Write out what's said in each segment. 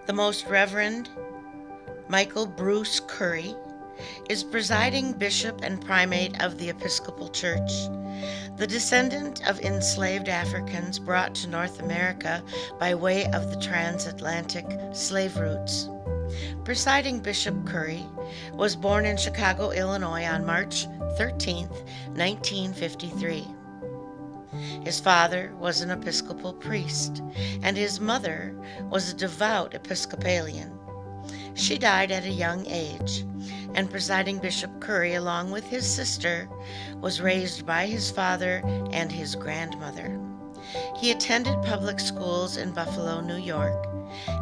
The Most Reverend Michael Bruce Curry is presiding bishop and primate of the Episcopal Church, the descendant of enslaved Africans brought to North America by way of the transatlantic slave routes. Presiding Bishop Curry was born in Chicago, Illinois on March 13, 1953. His father was an Episcopal priest, and his mother was a devout Episcopalian. She died at a young age, and presiding Bishop Curry, along with his sister, was raised by his father and his grandmother. He attended public schools in Buffalo, New York,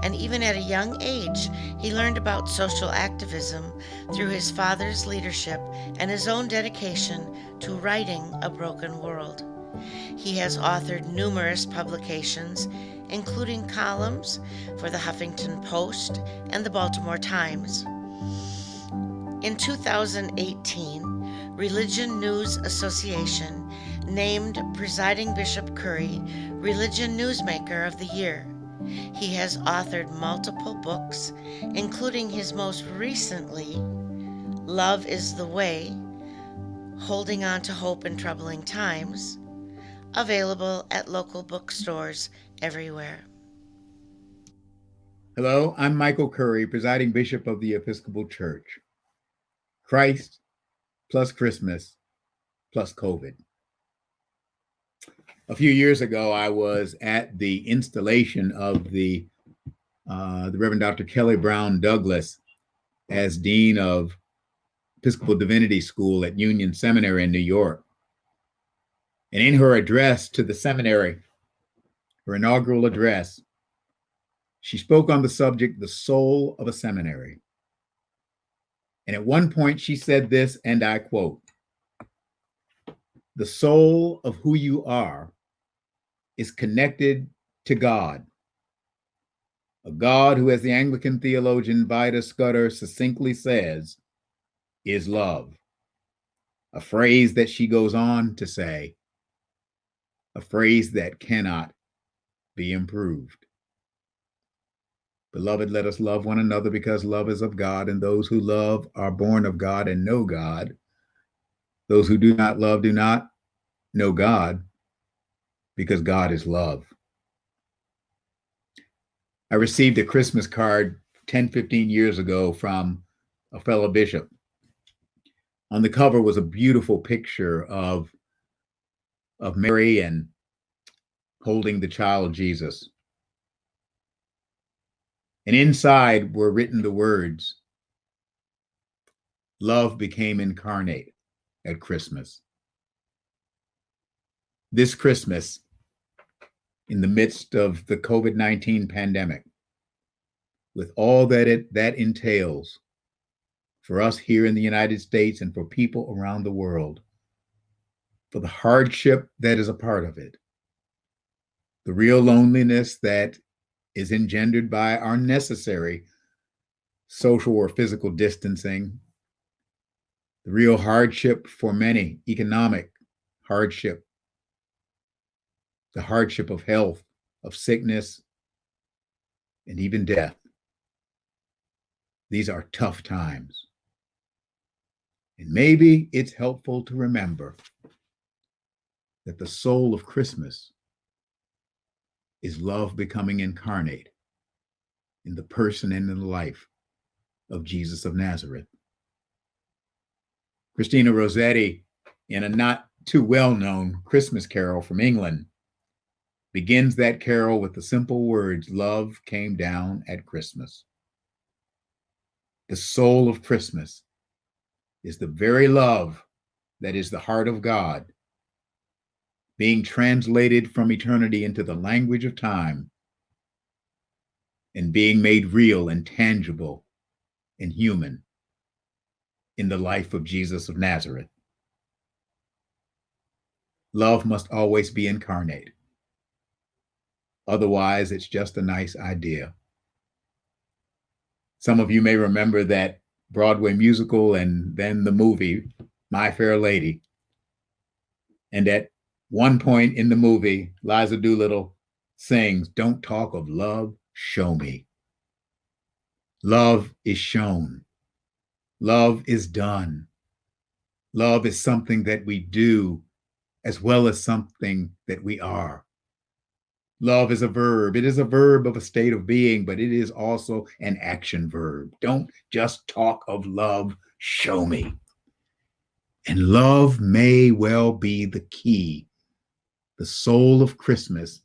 and even at a young age, he learned about social activism through his father's leadership and his own dedication to righting a broken world. He has authored numerous publications, including columns for the Huffington Post and the Baltimore Times. In 2018, Religion News Association named presiding Bishop Curry Religion Newsmaker of the Year. He has authored multiple books, including his most recently, Love is the Way, Holding On to Hope in Troubling Times, available at local bookstores everywhere. Hello, I'm Michael Curry, presiding bishop of the Episcopal Church. Christ plus Christmas plus COVID. A few years ago, I was at the installation of the Reverend Dr. Kelly Brown Douglas as Dean of Episcopal Divinity School at Union Seminary in New York. And in her address to the seminary, her inaugural address, she spoke on the subject, the soul of a seminary. And at one point she said this, and I quote, "The soul of who you are is connected to God, a God who, as the Anglican theologian Vida Scudder succinctly says, is love." A phrase that she goes on to say, a phrase that cannot be improved. Beloved, let us love one another because love is of God, and those who love are born of God and know God. Those who do not love do not know God, because God is love. I received a Christmas card 10, 15 years ago from a fellow bishop. On the cover was a beautiful picture of Mary and holding the child Jesus. And inside were written the words, "Love became incarnate at Christmas." This Christmas, in the midst of the COVID-19 pandemic, with all that entails for us here in the United States and for people around the world, for the hardship that is a part of it, the real loneliness that is engendered by our necessary social or physical distancing, the real hardship for many, economic hardship, the hardship of health, of sickness, and even death. These are tough times. And maybe it's helpful to remember that the soul of Christmas is love becoming incarnate in the person and in the life of Jesus of Nazareth. Christina Rossetti, in a not too well-known Christmas carol from England, begins that carol with the simple words, "Love came down at Christmas." The soul of Christmas is the very love that is the heart of God, being translated from eternity into the language of time and being made real and tangible and human in the life of Jesus of Nazareth. Love must always be incarnate. Otherwise, it's just a nice idea. Some of you may remember that Broadway musical and then the movie, My Fair Lady. And at one point in the movie, Liza Doolittle sings, "Don't talk of love, show me." Love is shown. Love is done. Love is something that we do as well as something that we are. Love is a verb. It is a verb of a state of being, but it is also an action verb. Don't just talk of love, show me. And love may well be the key, the soul of Christmas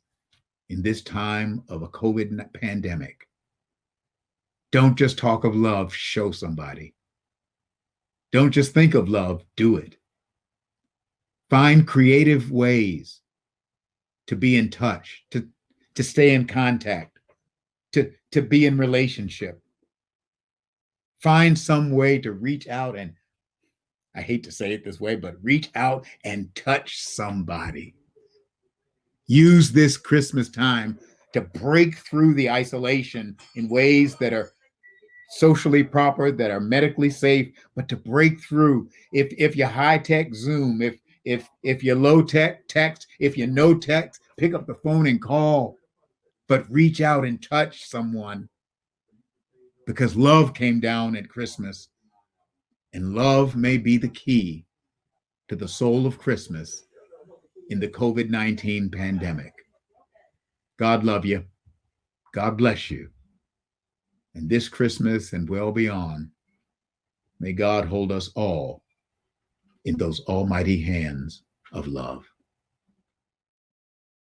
in this time of a COVID pandemic. Don't just talk of love, show somebody. Don't just think of love, do it. Find creative ways to be in touch, to stay in contact, to be in relationship. Find some way to reach out and, I hate to say it this way, but reach out and touch somebody. Use this Christmas time to break through the isolation in ways that are socially proper, that are medically safe, but to break through. If you high tech Zoom, if you low tech text, if you no text, pick up the phone and call, but reach out and touch someone, because love came down at Christmas, and love may be the key to the soul of Christmas in the COVID-19 pandemic. God love you. God bless you. And this Christmas and well beyond, may God hold us all in those almighty hands of love.